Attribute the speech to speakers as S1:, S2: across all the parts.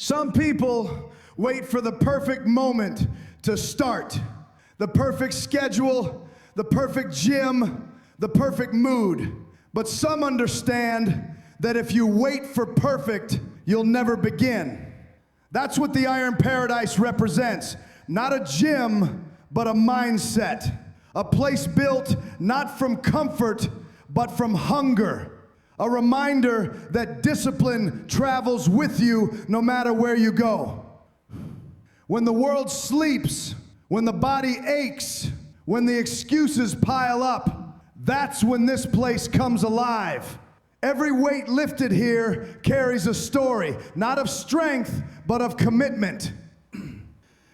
S1: Some people wait for the perfect moment to start, the perfect schedule, the perfect gym, the perfect mood. But some understand that if you wait for perfect, you'll never begin. That's what the Iron Paradise represents. Not a gym, but a mindset. A place built not from comfort, but from hunger. A reminder that discipline travels with you no matter where you go. When the world sleeps, when the body aches, when the excuses pile up, that's when this place comes alive. Every weight lifted here carries a story, not of strength, but of commitment.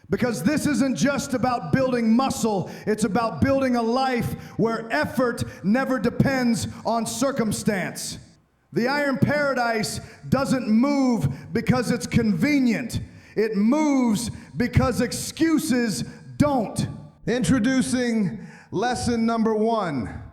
S1: Because this isn't just about building muscle, it's about building a life where effort never depends on circumstance. The Iron Paradise doesn't move because it's convenient. It moves because excuses don't. Introducing lesson number 1.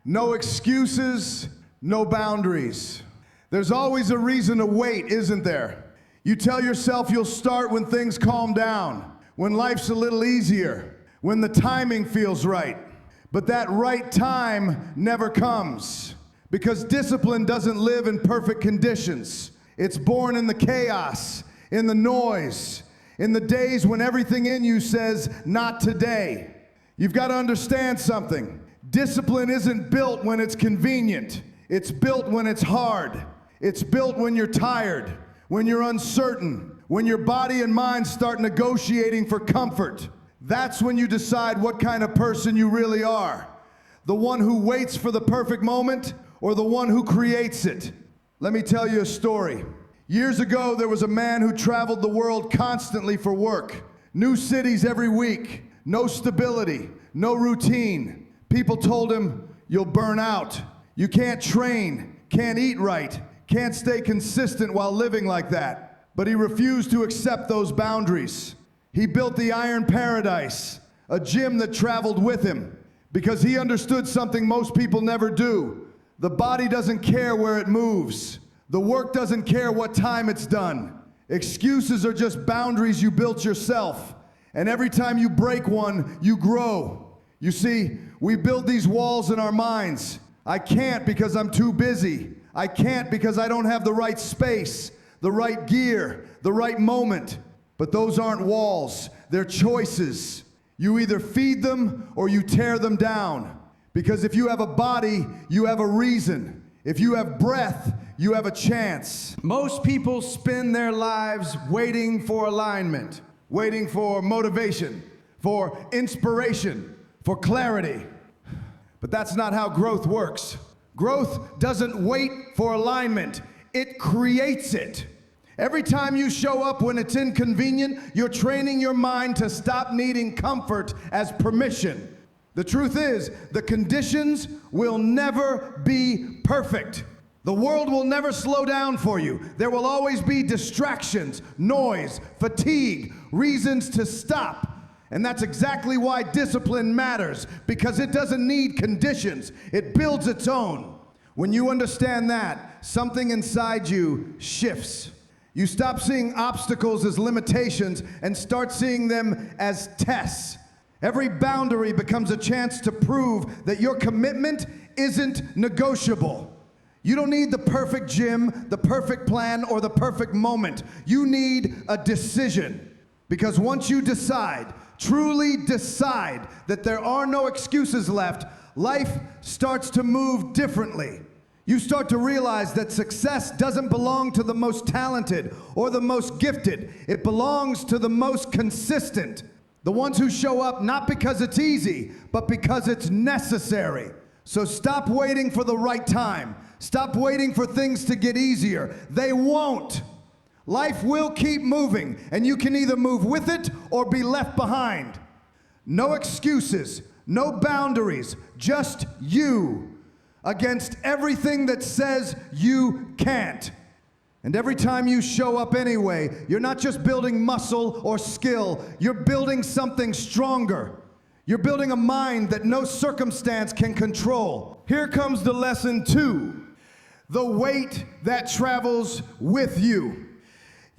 S1: No excuses, no boundaries. There's always a reason to wait, isn't there? You tell yourself you'll start when things calm down, when life's a little easier, when the timing feels right. But that right time never comes, because discipline doesn't live in perfect conditions. It's born in the chaos, in the noise, in the days when everything in you says, not today. You've got to understand something. Discipline isn't built when it's convenient. It's built when it's hard. It's built when you're tired, when you're uncertain, when your body and mind start negotiating for comfort. That's when you decide what kind of person you really are. The one who waits for the perfect moment, or the one who creates it. Let me tell you a story. Years ago, there was a man who traveled the world constantly for work. New cities every week, no stability, no routine. People told him, you'll burn out. You can't train, can't eat right, can't stay consistent while living like that. But he refused to accept those boundaries. He built the Iron Paradise, a gym that traveled with him, because he understood something most people never do. The body doesn't care where it moves. The work doesn't care what time it's done. Excuses are just boundaries you built yourself. And every time you break one, you grow. You see, we build these walls in our minds. I can't because I'm too busy. I can't because I don't have the right space, the right gear, the right moment. But those aren't walls, they're choices. You either feed them or you tear them down. Because if you have a body, you have a reason. If you have breath, you have a chance. Most people spend their lives waiting for alignment, waiting for motivation, for inspiration, for clarity. But that's not how growth works. Growth doesn't wait for alignment, it creates it. Every time you show up when it's inconvenient, you're training your mind to stop needing comfort as permission. The truth is, the conditions will never be perfect. The world will never slow down for you. There will always be distractions, noise, fatigue, reasons to stop. And that's exactly why discipline matters, because it doesn't need conditions. It builds its own. When you understand that, something inside you shifts. You stop seeing obstacles as limitations and start seeing them as tests. Every boundary becomes a chance to prove that your commitment isn't negotiable. You don't need the perfect gym, the perfect plan, or the perfect moment. You need a decision. Because once you decide, truly decide that there are no excuses left, life starts to move differently. You start to realize that success doesn't belong to the most talented or the most gifted. It belongs to the most consistent. The ones who show up not because it's easy, but because it's necessary. So stop waiting for the right time. Stop waiting for things to get easier. They won't. Life will keep moving, and you can either move with it or be left behind. No excuses, no boundaries, just you against everything that says you can't. And every time you show up anyway, you're not just building muscle or skill, you're building something stronger. You're building a mind that no circumstance can control. Here comes the lesson 2, the weight that travels with you.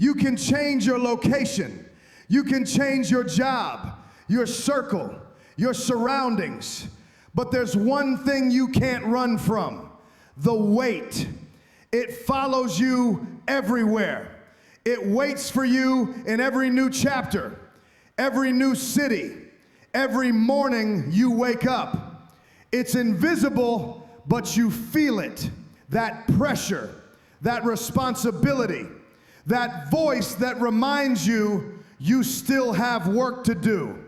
S1: You can change your location. You can change your job, your circle, your surroundings. But there's one thing you can't run from: the weight. It follows you everywhere. It waits for you in every new chapter, every new city, every morning you wake up. It's invisible, but you feel it. That pressure, that responsibility, that voice that reminds you you still have work to do.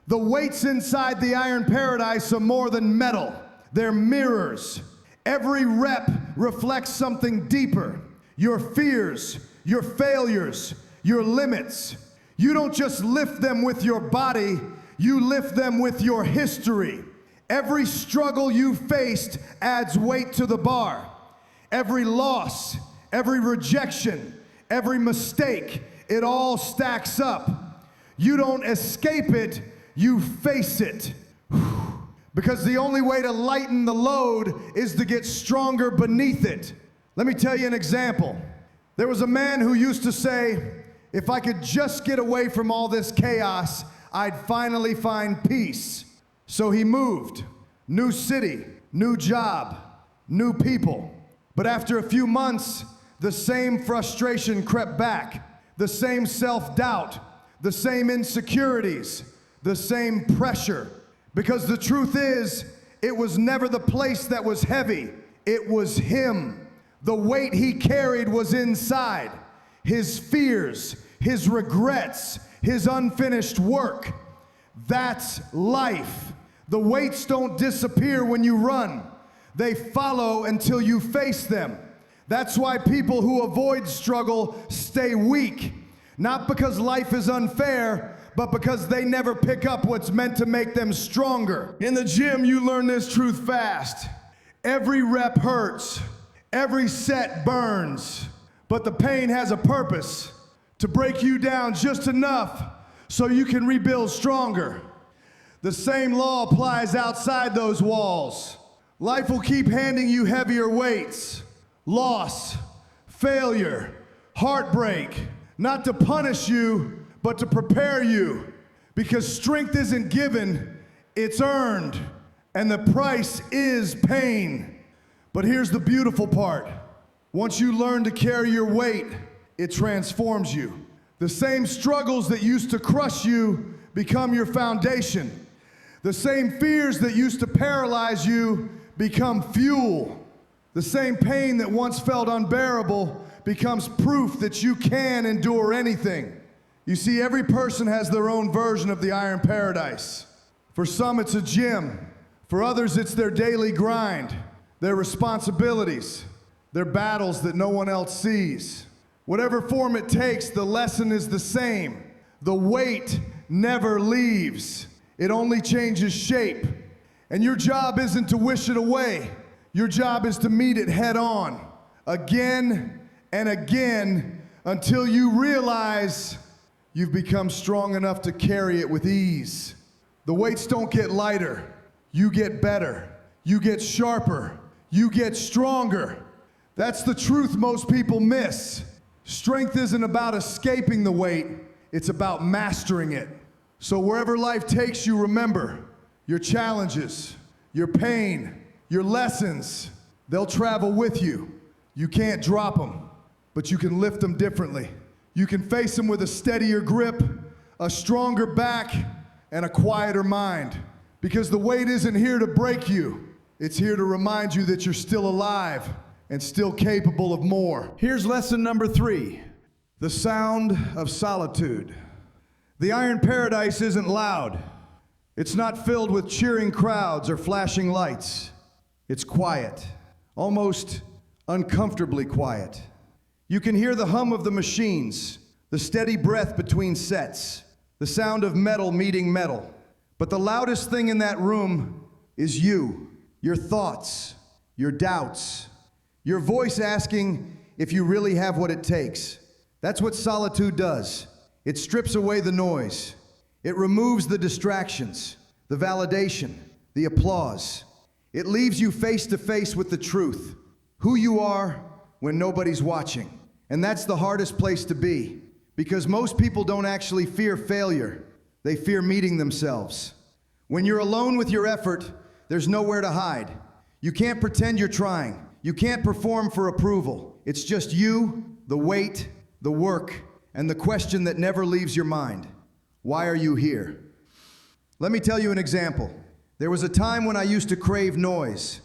S1: The weights inside the iron paradise are more than metal. They're mirrors. Every rep reflects something deeper. Your fears, your failures, your limits. You don't just lift them with your body, you lift them with your history. Every struggle you faced adds weight to the bar. Every loss, every rejection, every mistake, it all stacks up. You don't escape it, you face it. Because the only way to lighten the load is to get stronger beneath it. Let me tell you an example. There was a man who used to say, if I could just get away from all this chaos, I'd finally find peace. So he moved. New city, new job, new people. But after a few months, the same frustration crept back, the same self-doubt, the same insecurities, the same pressure. Because the truth is, it was never the place that was heavy, it was him. The weight he carried was inside. His fears, his regrets, his unfinished work. That's life. The weights don't disappear when you run. They follow until you face them. That's why people who avoid struggle stay weak. Not because life is unfair, but because they never pick up what's meant to make them stronger. In the gym, you learn this truth fast. Every rep hurts. Every set burns. But the pain has a purpose: to break you down just enough so you can rebuild stronger. The same law applies outside those walls. Life will keep handing you heavier weights. Loss, failure, heartbreak, not to punish you, but to prepare you. Because strength isn't given, it's earned. And the price is pain. But here's the beautiful part. Once you learn to carry your weight, it transforms you. The same struggles that used to crush you become your foundation. The same fears that used to paralyze you become fuel. The same pain that once felt unbearable becomes proof that you can endure anything. You see, every person has their own version of the iron paradise. For some, it's a gym. For others, it's their daily grind, their responsibilities, their battles that no one else sees. Whatever form it takes, the lesson is the same. The weight never leaves. It only changes shape. And your job isn't to wish it away. Your job is to meet it head on, again and again, until you realize you've become strong enough to carry it with ease. The weights don't get lighter. You get better. You get sharper. You get stronger. That's the truth most people miss. Strength isn't about escaping the weight. It's about mastering it. So wherever life takes you, remember, your challenges, your pain, your lessons, they'll travel with you. You can't drop them, but you can lift them differently. You can face them with a steadier grip, a stronger back, and a quieter mind. Because the weight isn't here to break you. It's here to remind you that you're still alive and still capable of more. Here's lesson number 3, the sound of solitude. The iron paradise isn't loud. It's not filled with cheering crowds or flashing lights. It's quiet, almost uncomfortably quiet. You can hear the hum of the machines, the steady breath between sets, the sound of metal meeting metal. But the loudest thing in that room is you, your thoughts, your doubts, your voice asking if you really have what it takes. That's what solitude does. It strips away the noise. It removes the distractions, the validation, the applause. It leaves you face to face with the truth, who you are when nobody's watching. And that's the hardest place to be, Because most people don't actually fear failure. They fear meeting themselves. When you're alone with your effort, there's nowhere to hide. You can't pretend you're trying. You can't perform for approval. It's just you, the weight, the work, and the question that never leaves your mind. Why are you here? Let me tell you an example. There was a time when I used to crave noise.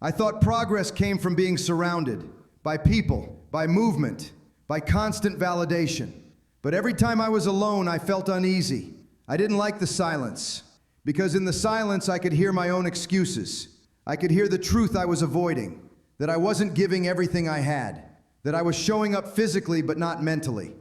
S1: I thought progress came from being surrounded by people, by movement, by constant validation. But every time I was alone, I felt uneasy. I didn't like the silence, because in the silence I could hear my own excuses. I could hear the truth I was avoiding, that I wasn't giving everything I had, that I was showing up physically but not mentally.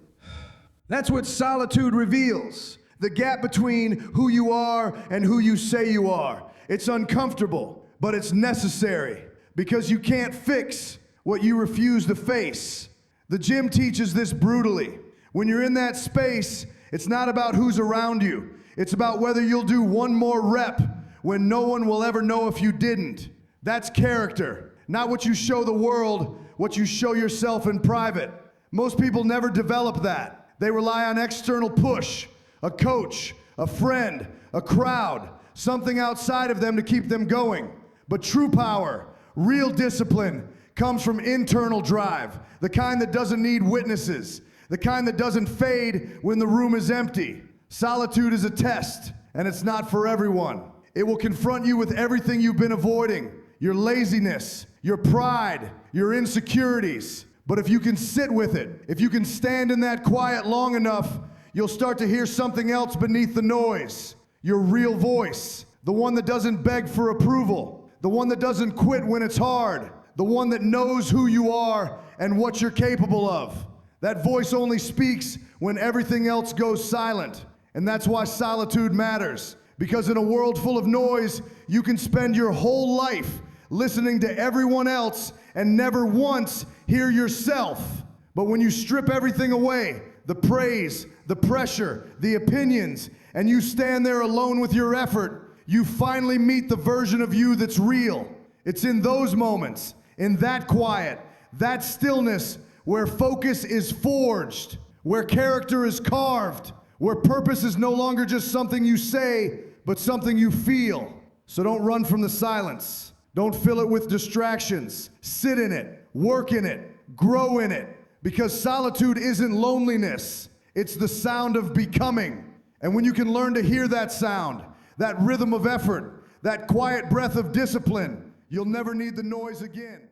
S1: That's what solitude reveals, the gap between who you are and who you say you are. It's uncomfortable, but it's necessary, because you can't fix what you refuse to face. The gym teaches this brutally. When you're in that space, it's not about who's around you. It's about whether you'll do one more rep when no one will ever know if you didn't. That's character, not what you show the world, what you show yourself in private. Most people never develop that. They rely on external push, a coach, a friend, a crowd, something outside of them to keep them going. But true power, real discipline, comes from internal drive, the kind that doesn't need witnesses, the kind that doesn't fade when the room is empty. Solitude is a test, and it's not for everyone. It will confront you with everything you've been avoiding, your laziness, your pride, your insecurities. But if you can sit with it, if you can stand in that quiet long enough, you'll start to hear something else beneath the noise. Your real voice, the one that doesn't beg for approval, the one that doesn't quit when it's hard, the one that knows who you are and what you're capable of. That voice only speaks when everything else goes silent. And that's why solitude matters. Because in a world full of noise, you can spend your whole life listening to everyone else and never once hear yourself. But when you strip everything away, the praise, the pressure, the opinions, and you stand there alone with your effort, you finally meet the version of you that's real. It's in those moments, in that quiet, that stillness, where focus is forged, where character is carved, where purpose is no longer just something you say, but something you feel. So don't run from the silence. Don't fill it with distractions. Sit in it, work in it, grow in it, because solitude isn't loneliness. It's the sound of becoming. And when you can learn to hear that sound, that rhythm of effort, that quiet breath of discipline, you'll never need the noise again.